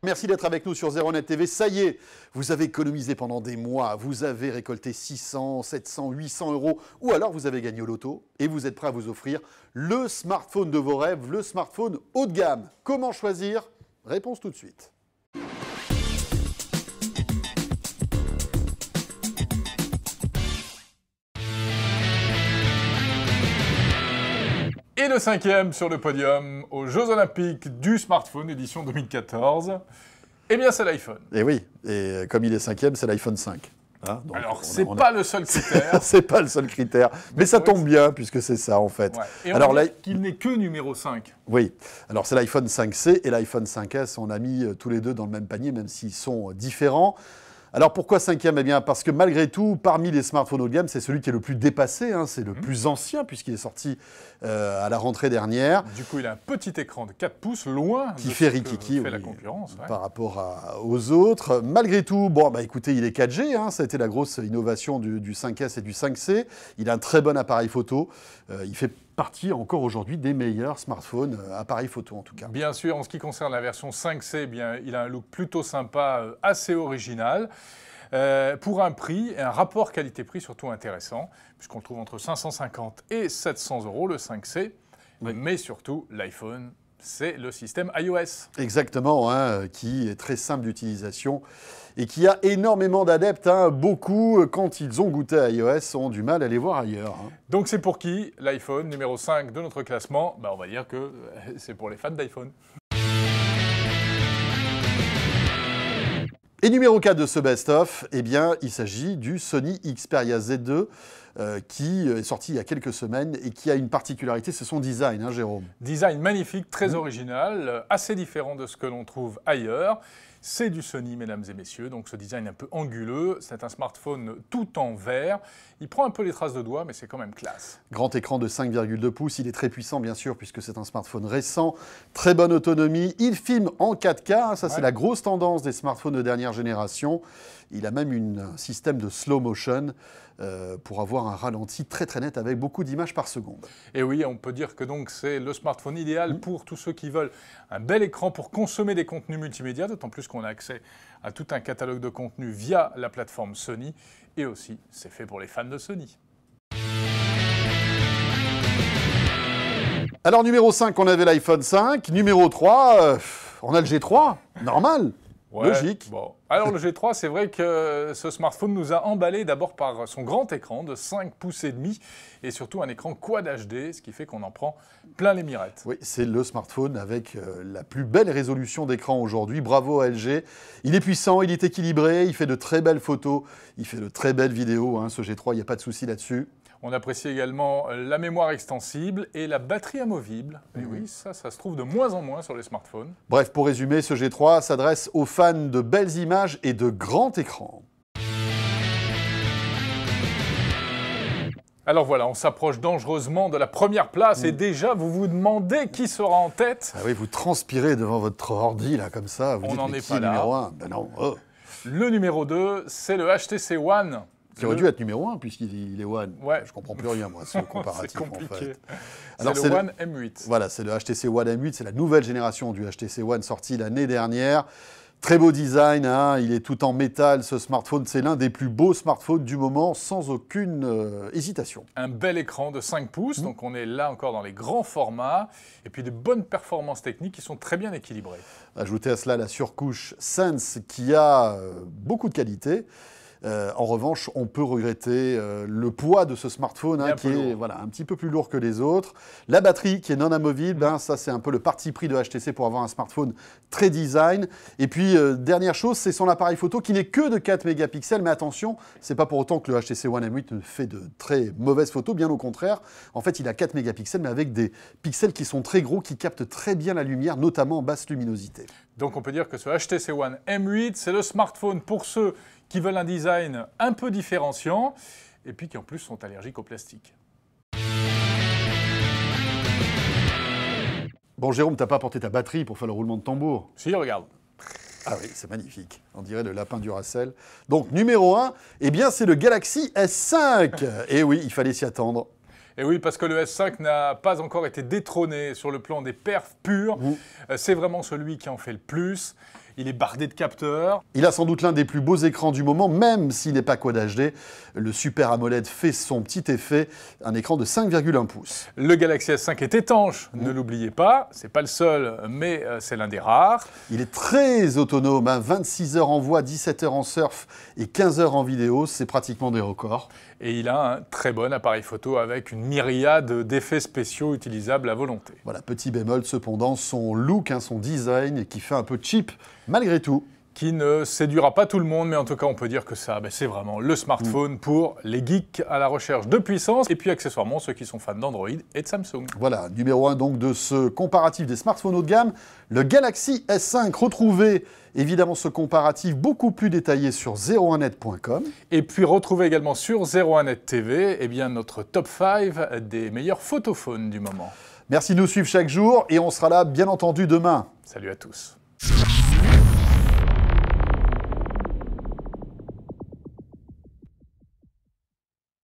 Merci d'être avec nous sur ZeroNet TV. Ça y est, vous avez économisé pendant des mois, vous avez récolté 600, 700, 800 euros, ou alors vous avez gagné au loto et vous êtes prêt à vous offrir le smartphone de vos rêves, le smartphone haut de gamme. Comment choisir? Réponse tout de suite. Et le cinquième sur le podium aux Jeux Olympiques du smartphone édition 2014, eh bien c'est l'iPhone. Et oui, et comme il est cinquième, c'est l'iPhone 5. Hein, donc alors, c'est pas le seul critère. C'est pas le seul critère, mais ça tombe bien, puisque c'est ça, en fait. Ouais. Et alors là, qu'il n'est que numéro 5. Oui. Alors, c'est l'iPhone 5C et l'iPhone 5S. On a mis tous les deux dans le même panier, même s'ils sont différents. Alors, pourquoi cinquième? Eh bien, parce que malgré tout, parmi les smartphones haut de gamme, c'est celui qui est le plus dépassé. Hein, c'est le plus ancien, puisqu'il est sorti à la rentrée dernière. Du coup, il a un petit écran de 4 pouces, loin qui de fait ce rikiki, que fait la concurrence. Par rapport aux autres. Malgré tout, bon, bah, écoutez, il est 4G. Hein, ça a été la grosse innovation du 5S et du 5C. Il a un très bon appareil photo. Il fait partie encore aujourd'hui des meilleurs smartphones, appareils photo en tout cas. Bien sûr, en ce qui concerne la version 5C, eh bien, il a un look plutôt sympa, assez original. Pour un prix et un rapport qualité-prix surtout intéressant, puisqu'on le trouve entre 550 et 700 euros, le 5C. Oui. Mais surtout, l'iPhone, c'est le système iOS. Exactement, hein, qui est très simple d'utilisation et qui a énormément d'adeptes. Hein. Beaucoup, quand ils ont goûté à iOS, ont du mal à les voir ailleurs. Hein. Donc c'est pour qui l'iPhone, numéro 5 de notre classement? On va dire que c'est pour les fans d'iPhone. Et numéro 4 de ce best-of, eh bien, il s'agit du Sony Xperia Z2 qui est sorti il y a quelques semaines et qui a une particularité, c'est son design, hein, Jérôme. Design magnifique, très original, assez différent de ce que l'on trouve ailleurs. C'est du Sony, mesdames et messieurs, donc ce design un peu anguleux. C'est un smartphone tout en verre. Il prend un peu les traces de doigts, mais c'est quand même classe. Grand écran de 5,2 pouces. Il est très puissant, bien sûr, puisque c'est un smartphone récent. Très bonne autonomie. Il filme en 4K. Ça, c'est la grosse tendance des smartphones de dernière génération. Il a même un système de slow motion pour avoir un ralenti très très net avec beaucoup d'images par seconde. Et oui, on peut dire que donc c'est le smartphone idéal pour tous ceux qui veulent un bel écran pour consommer des contenus multimédia, d'autant plus qu'on a accès à tout un catalogue de contenus via la plateforme Sony. Et aussi, c'est fait pour les fans de Sony. Alors, numéro 5, on avait l'iPhone 5. Numéro 3, on a le G3. Normal. Ouais, logique. Bon. Alors le G3, c'est vrai que ce smartphone nous a emballé d'abord par son grand écran de 5 pouces et demi et surtout un écran Quad HD, ce qui fait qu'on en prend plein les mirettes. Oui, c'est le smartphone avec la plus belle résolution d'écran aujourd'hui. Bravo à LG. Il est puissant, il est équilibré, il fait de très belles photos, il fait de très belles vidéos. Hein, ce G3, il n'y a pas de souci là-dessus. On apprécie également la mémoire extensible et la batterie amovible. Et oui, ça se trouve de moins en moins sur les smartphones. Bref, pour résumer, ce G3 s'adresse aux fans de belles images et de grands écrans. Alors voilà, on s'approche dangereusement de la première place et déjà vous vous demandez qui sera en tête. Ah oui, vous transpirez devant votre ordi là comme ça. Vous dites, n'en mais est qui pas est là. Numéro 1 Ben non. Oh. Le numéro 2, c'est le HTC One. Qui aurait dû être numéro 1 puisqu'il est One. Ouais. Je comprends plus rien moi, ce comparatif c'est compliqué. en fait. C'est le One M8. Voilà, c'est le HTC One M8, c'est la nouvelle génération du HTC One sorti l'année dernière. Très beau design, hein, il est tout en métal ce smartphone, c'est l'un des plus beaux smartphones du moment sans aucune hésitation. Un bel écran de 5 pouces, donc on est là encore dans les grands formats, et puis de bonnes performances techniques qui sont très bien équilibrées. Ajoutez à cela la surcouche Sense qui a beaucoup de qualité. En revanche, on peut regretter le poids de ce smartphone hein, qui est un petit peu plus lourd que les autres. La batterie qui est non amovible, ça c'est un peu le parti pris de HTC pour avoir un smartphone très design. Et puis, dernière chose, c'est son appareil photo qui n'est que de 4 mégapixels. Mais attention, c'est pas pour autant que le HTC One M8 ne fait de très mauvaises photos, bien au contraire. En fait, il a 4 mégapixels, mais avec des pixels qui sont très gros, qui captent très bien la lumière, notamment en basse luminosité. Donc on peut dire que ce HTC One M8, c'est le smartphone pour ceux qui veulent un design un peu différenciant et puis qui en plus sont allergiques au plastique. Bon Jérôme, t'as pas apporté ta batterie pour faire le roulement de tambour? Si, regarde. Ah oui, c'est magnifique. On dirait le lapin Duracell. Donc numéro 1, eh bien c'est le Galaxy S5. Et oui, il fallait s'y attendre. Et oui, parce que le S5 n'a pas encore été détrôné sur le plan des perfs purs. C'est vraiment celui qui en fait le plus. il est bardé de capteurs. Il a sans doute l'un des plus beaux écrans du moment, même s'il n'est pas Quad HD. Le Super AMOLED fait son petit effet, un écran de 5,1 pouces. Le Galaxy S5 est étanche, ne l'oubliez pas. C'est pas le seul, mais c'est l'un des rares. Il est très autonome, 26 heures en voix, 17 heures en surf et 15 heures en vidéo, c'est pratiquement des records. Et il a un très bon appareil photo avec une myriade d'effets spéciaux utilisables à volonté. Voilà, petit bémol cependant, son look, son design, qui fait un peu cheap malgré tout. Qui ne séduira pas tout le monde, mais en tout cas on peut dire que ça, c'est vraiment le smartphone pour les geeks à la recherche de puissance, et puis accessoirement ceux qui sont fans d'Android et de Samsung. Voilà, numéro 1 donc de ce comparatif des smartphones haut de gamme, le Galaxy S5. Retrouvez évidemment ce comparatif beaucoup plus détaillé sur 01net.com. Et puis retrouvez également sur 01net TV notre top 5 des meilleurs photophones du moment. Merci de nous suivre chaque jour, et on sera là bien entendu demain. Salut à tous.